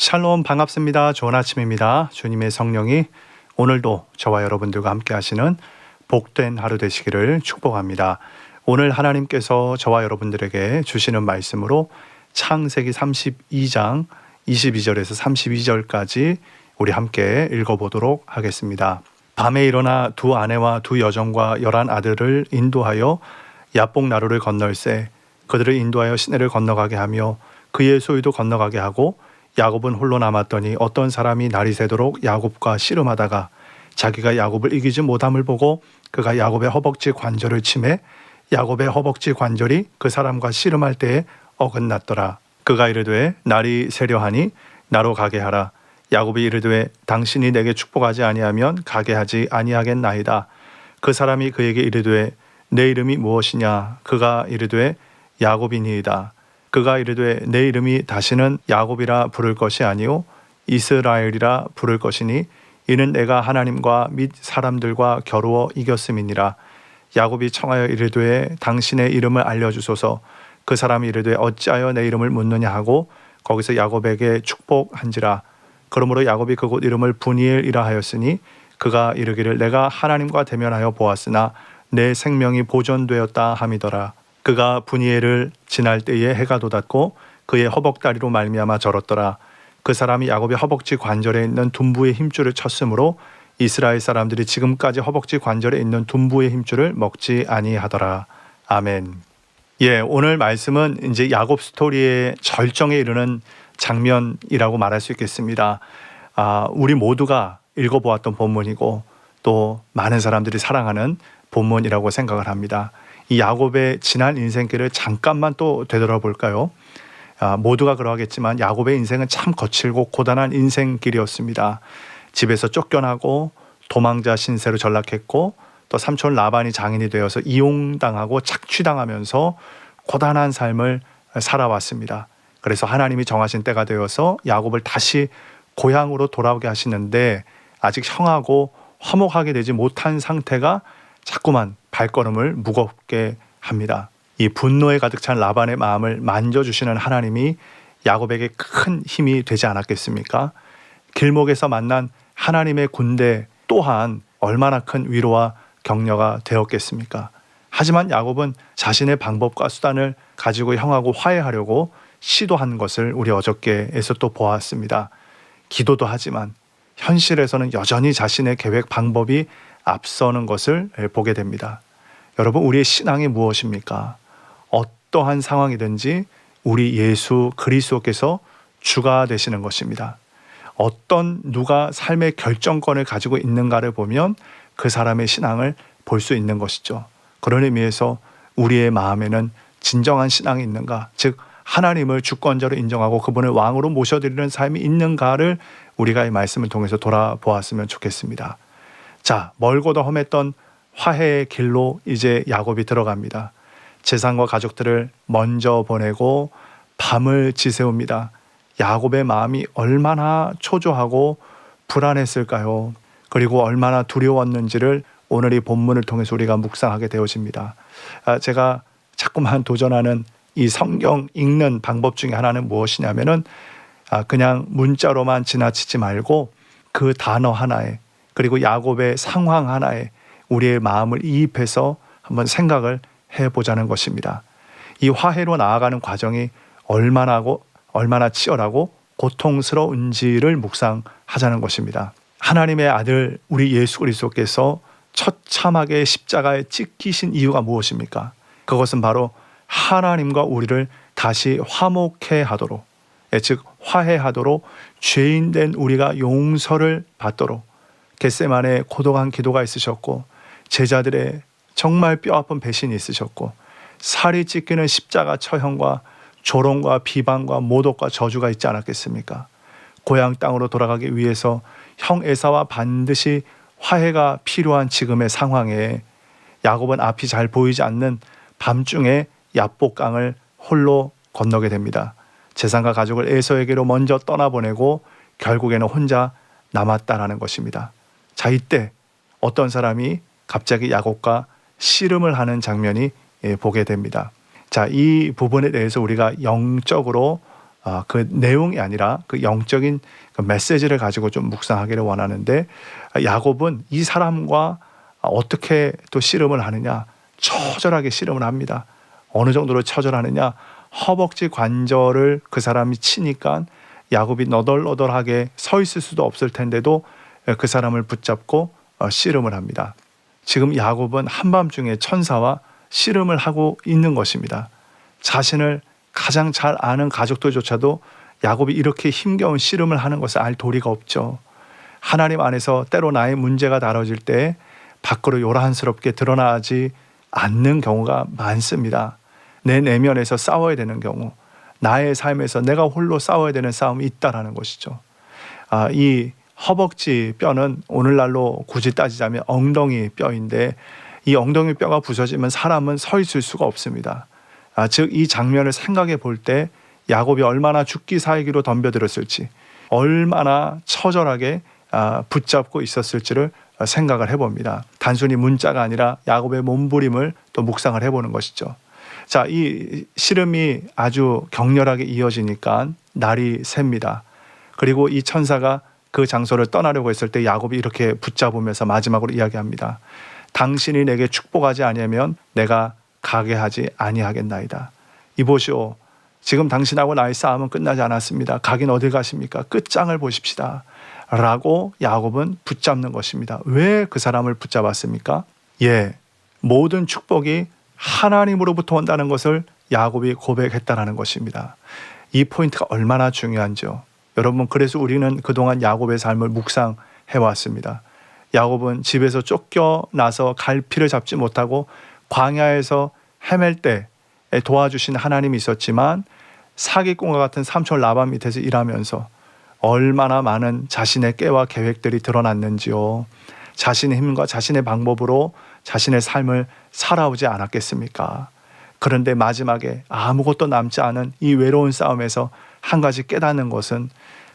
샬롬 반갑습니다. 좋은 아침입니다. 주님의 성령이 오늘도 저와 여러분들과 함께 하시는 복된 하루 되시기를 축복합니다. 오늘 하나님께서 저와 여러분들에게 주시는 말씀으로 창세기 32장 22절에서 32절까지 우리 함께 읽어보도록 하겠습니다. 밤에 일어나 두 아내와 두 여종과 11 아들을 인도하여 야복 나루를 건널세 그들을 인도하여 시내를 건너가게 하며 그의 소유도 건너가게 하고 야곱은 홀로 남았더니 어떤 사람이 날이 새도록 야곱과 씨름하다가 자기가 야곱을 이기지 못함을 보고 그가 야곱의 허벅지 관절을 치매 야곱의 허벅지 관절이 그 사람과 씨름할 때에 어긋났더라. 그가 이르되 날이 새려하니 나로 가게 하라. 야곱이 이르되 당신이 내게 축복하지 아니하면 가게 하지 아니하겠나이다. 그 사람이 그에게 이르되 내 이름이 무엇이냐. 그가 이르되 야곱이니이다. 그가 이르되 내 이름이 다시는 야곱이라 부를 것이 아니요 이스라엘이라 부를 것이니 이는 내가 하나님과 및 사람들과 겨루어 이겼음이니라. 야곱이 청하여 이르되 당신의 이름을 알려주소서. 그 사람이 이르되 어찌하여 내 이름을 묻느냐 하고 거기서 야곱에게 축복한지라. 그러므로 야곱이 그곳 이름을 브니엘이라 하였으니 그가 이르기를 내가 하나님과 대면하여 보았으나 내 생명이 보존되었다 함이더라. 그가 브니엘을 지날 때에 해가 돋았고 그의 허벅다리로 말미암아 절었더라. 그 사람이 야곱의 허벅지 관절에 있는 둔부의 힘줄을 쳤으므로 이스라엘 사람들이 지금까지 허벅지 관절에 있는 둔부의 힘줄을 먹지 아니하더라. 아멘. 오늘 말씀은 이제 야곱 스토리의 절정에 이르는 장면이라고 말할 수 있겠습니다. 우리 모두가 읽어보았던 본문이고 또 많은 사람들이 사랑하는 본문이라고 생각을 합니다. 이 야곱의 지난 인생길을 잠깐만 또 되돌아볼까요? 모두가 그러하겠지만 야곱의 인생은 참 거칠고 고단한 인생길이었습니다. 집에서 쫓겨나고 도망자 신세로 전락했고 또 삼촌 라반이 장인이 되어서 이용당하고 착취당하면서 고단한 삶을 살아왔습니다. 그래서 하나님이 정하신 때가 되어서 야곱을 다시 고향으로 돌아오게 하시는데 아직 형하고 화목하게 되지 못한 상태가 자꾸만 발걸음을 무겁게 합니다. 이 분노에 가득 찬 라반의 마음을 만져주시는 하나님이 야곱에게 큰 힘이 되지 않았겠습니까? 길목에서 만난 하나님의 군대 또한 얼마나 큰 위로와 격려가 되었겠습니까? 하지만 야곱은 자신의 방법과 수단을 가지고 형하고 화해하려고 시도한 것을 우리 어저께에서 또 보았습니다. 기도도 하지만 현실에서는 여전히 자신의 계획 방법이 앞서는 것을 보게 됩니다. 여러분, 우리의 신앙이 무엇입니까? 어떠한 상황이든지 우리 예수 그리스도께서 주가 되시는 것입니다. 어떤 누가 삶의 결정권을 가지고 있는가를 보면 그 사람의 신앙을 볼 수 있는 것이죠. 그런 의미에서 우리의 마음에는 진정한 신앙이 있는가, 즉 하나님을 주권자로 인정하고 그분을 왕으로 모셔드리는 삶이 있는가를 우리가 이 말씀을 통해서 돌아보았으면 좋겠습니다. 자, 멀고도 험했던 화해의 길로 이제 야곱이 들어갑니다. 재산과 가족들을 먼저 보내고 밤을 지새웁니다. 야곱의 마음이 얼마나 초조하고 불안했을까요? 그리고 얼마나 두려웠는지를 오늘 이 본문을 통해서 우리가 묵상하게 되어집니다. 제가 자꾸만 도전하는 이 성경 읽는 방법 중에 하나는 무엇이냐면은 그냥 문자로만 지나치지 말고 그 단어 하나에 그리고 야곱의 상황 하나에 우리의 마음을 이입해서 한번 생각을 해보자는 것입니다. 이 화해로 나아가는 과정이 얼마나 치열하고 고통스러운지를 묵상하자는 것입니다. 하나님의 아들 우리 예수 그리스도께서 처참하게 십자가에 찢기신 이유가 무엇입니까? 그것은 바로 하나님과 우리를 다시 화목해 하도록, 즉 화해하도록, 죄인된 우리가 용서를 받도록 겟세마네 고독한 기도가 있으셨고 제자들의 정말 뼈아픈 배신이 있으셨고 살이 찢기는 십자가 처형과 조롱과 비방과 모독과 저주가 있지 않았겠습니까? 고향 땅으로 돌아가기 위해서 형 에사와 반드시 화해가 필요한 지금의 상황에 야곱은 앞이 잘 보이지 않는 밤중에 야복강을 홀로 건너게 됩니다. 재산과 가족을 에서에게로 먼저 떠나보내고 결국에는 혼자 남았다라는 것입니다. 자, 이때 어떤 사람이 갑자기 야곱과 씨름을 하는 장면이 보게 됩니다. 자, 이 부분에 대해서 우리가 영적으로 그 내용이 아니라 그 영적인 그 메시지를 가지고 좀 묵상하기를 원하는데, 야곱은 이 사람과 어떻게 또 씨름을 하느냐? 처절하게 씨름을 합니다. 어느 정도로 처절하느냐? 허벅지 관절을 그 사람이 치니까 야곱이 너덜너덜하게 서 있을 수도 없을 텐데도 그 사람을 붙잡고 씨름을 합니다. 지금 야곱은 한밤중에 천사와 씨름을 하고 있는 것입니다. 자신을 가장 잘 아는 가족들조차도 야곱이 이렇게 힘겨운 씨름을 하는 것을 알 도리가 없죠. 하나님 안에서 때로 나의 문제가 다뤄질 때 밖으로 요란스럽게 드러나지 않는 경우가 많습니다. 내 내면에서 싸워야 되는 경우, 나의 삶에서 내가 홀로 싸워야 되는 싸움이 있다라는 것이죠. 이 허벅지 뼈는 오늘날로 굳이 따지자면 엉덩이 뼈인데, 이 엉덩이 뼈가 부서지면 사람은 서 있을 수가 없습니다. 즉 이 장면을 생각해 볼 때 야곱이 얼마나 죽기 살기로 덤벼들었을지, 얼마나 처절하게 붙잡고 있었을지를 생각을 해봅니다. 단순히 문자가 아니라 야곱의 몸부림을 또 묵상을 해보는 것이죠. 자, 이 씨름이 아주 격렬하게 이어지니까 날이 셉니다. 그리고 이 천사가 그 장소를 떠나려고 했을 때 야곱이 이렇게 붙잡으면서 마지막으로 이야기합니다. 당신이 내게 축복하지 아니하면 내가 가게 하지 아니하겠나이다. 이보시오, 지금 당신하고 나의 싸움은 끝나지 않았습니다. 가긴 어딜 가십니까? 끝장을 보십시다. 라고 야곱은 붙잡는 것입니다. 왜 그 사람을 붙잡았습니까? 모든 축복이 하나님으로부터 온다는 것을 야곱이 고백했다는 것입니다. 이 포인트가 얼마나 중요한지요. 여러분, 그래서 우리는 그동안 야곱의 삶을 묵상해 왔습니다. 야곱은 집에서 쫓겨나서 갈피를 잡지 못하고 광야에서 헤맬 때 도와주신 하나님이 있었지만, 사기꾼과 같은 삼촌 라반 밑에서 일하면서 얼마나 많은 자신의 깨와 계획들이 드러났는지요. 자신의 힘과 자신의 방법으로 자신의 삶을 살아오지 않았겠습니까? 그런데 마지막에 아무것도 남지 않은 이 외로운 싸움에서 한 가지 깨닫는 것은,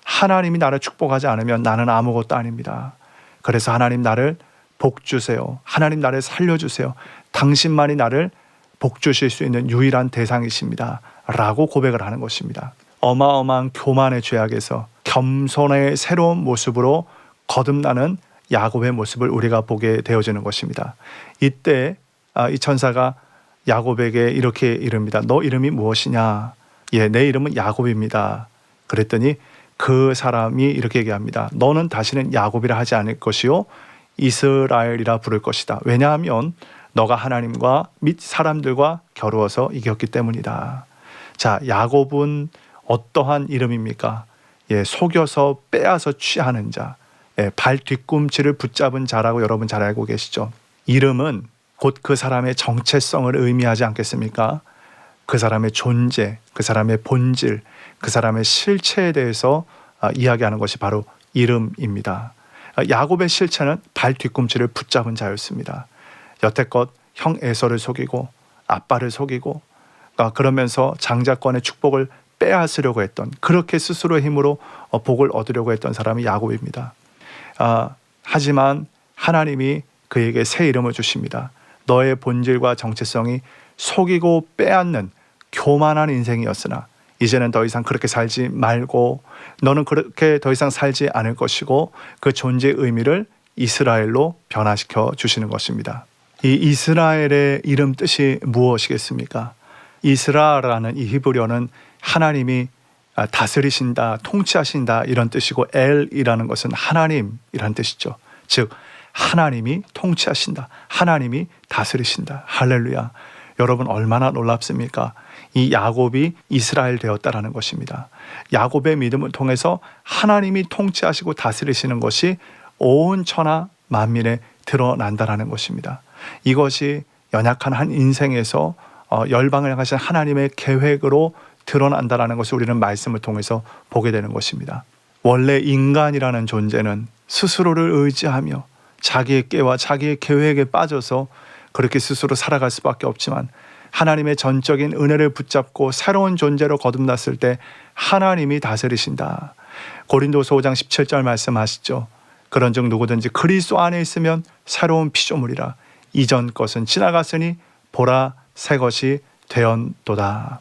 하나님이 나를 축복하지 않으면 나는 아무것도 아닙니다. 그래서 하나님 나를 복 주세요. 하나님 나를 살려주세요. 당신만이 나를 복 주실 수 있는 유일한 대상이십니다. 라고 고백을 하는 것입니다. 어마어마한 교만의 죄악에서 겸손의 새로운 모습으로 거듭나는 야곱의 모습을 우리가 보게 되어지는 것입니다. 이때 이 천사가 야곱에게 이렇게 이릅니다. 너 이름이 무엇이냐? 내 이름은 야곱입니다. 그랬더니 그 사람이 이렇게 얘기합니다. 너는 다시는 야곱이라 하지 않을 것이요 이스라엘이라 부를 것이다. 왜냐하면 너가 하나님과 및 사람들과 겨루어서 이겼기 때문이다. 자, 야곱은 어떠한 이름입니까? 속여서 빼앗아 취하는 자, 발 뒤꿈치를 붙잡은 자라고 여러분 잘 알고 계시죠? 이름은 곧 그 사람의 정체성을 의미하지 않겠습니까? 그 사람의 존재, 그 사람의 본질, 그 사람의 실체에 대해서 이야기하는 것이 바로 이름입니다. 야곱의 실체는 발 뒤꿈치를 붙잡은 자였습니다. 여태껏 형 에서를 속이고 아빠를 속이고 그러면서 장자권의 축복을 빼앗으려고 했던, 그렇게 스스로의 힘으로 복을 얻으려고 했던 사람이 야곱입니다. 하지만 하나님이 그에게 새 이름을 주십니다. 너의 본질과 정체성이 속이고 빼앗는 교만한 인생이었으나 이제는 더 이상 그렇게 살지 말고 너는 그렇게 더 이상 살지 않을 것이고, 그 존재의 의미를 이스라엘로 변화시켜 주시는 것입니다. 이 이스라엘의 이름 뜻이 무엇이겠습니까? 이스라라는 이 히브리어는 하나님이 다스리신다, 통치하신다 이런 뜻이고, 엘이라는 것은 하나님이라는 뜻이죠. 즉 하나님이 통치하신다, 하나님이 다스리신다. 할렐루야. 여러분, 얼마나 놀랍습니까? 이 야곱이 이스라엘 되었다라는 것입니다. 야곱의 믿음을 통해서 하나님이 통치하시고 다스리시는 것이 온 천하 만민에 드러난다라는 것입니다. 이것이 연약한 한 인생에서 열방을 향하신 하나님의 계획으로 드러난다라는 것을 우리는 말씀을 통해서 보게 되는 것입니다. 원래 인간이라는 존재는 스스로를 의지하며 자기의 깨와 자기의 계획에 빠져서 그렇게 스스로 살아갈 수밖에 없지만, 하나님의 전적인 은혜를 붙잡고 새로운 존재로 거듭났을 때 하나님이 다스리신다. 고린도서 5장 17절 말씀하시죠. 그런즉 누구든지 그리스도 안에 있으면 새로운 피조물이라. 이전 것은 지나갔으니 보라 새 것이 되었도다.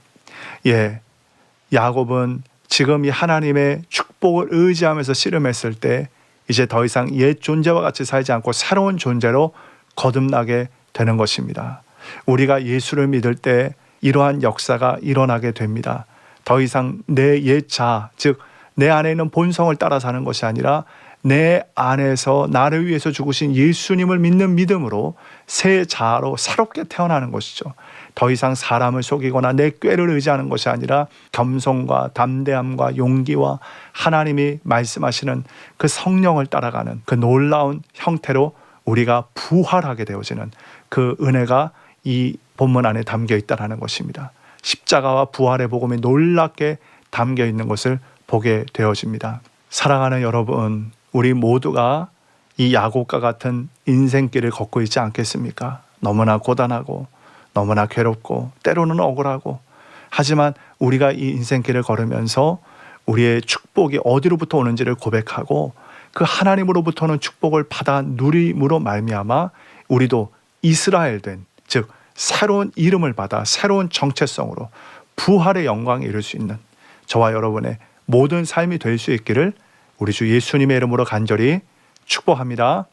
야곱은 지금 이 하나님의 축복을 의지하면서 씨름했을 때 이제 더 이상 옛 존재와 같이 살지 않고 새로운 존재로 거듭나게 되는 것입니다. 우리가 예수를 믿을 때 이러한 역사가 일어나게 됩니다. 더 이상 내 옛 자, 즉 내 안에 있는 본성을 따라 사는 것이 아니라 내 안에서 나를 위해서 죽으신 예수님을 믿는 믿음으로 새 자아로 새롭게 태어나는 것이죠. 더 이상 사람을 속이거나 내 꾀를 의지하는 것이 아니라 겸손과 담대함과 용기와 하나님이 말씀하시는 그 성령을 따라가는 그 놀라운 형태로 우리가 부활하게 되어지는 그 은혜가 이 본문 안에 담겨 있다는 것입니다. 십자가와 부활의 복음이 놀랍게 담겨 있는 것을 보게 되어집니다. 사랑하는 여러분, 우리 모두가 이 야곱과 같은 인생길을 걷고 있지 않겠습니까? 너무나 고단하고 너무나 괴롭고 때로는 억울하고, 하지만 우리가 이 인생길을 걸으면서 우리의 축복이 어디로부터 오는지를 고백하고 그 하나님으로부터는 축복을 받아 누림으로 말미암아 우리도 이스라엘된, 즉 새로운 이름을 받아 새로운 정체성으로 부활의 영광에 이를 수 있는 저와 여러분의 모든 삶이 될 수 있기를 우리 주 예수님의 이름으로 간절히 축복합니다.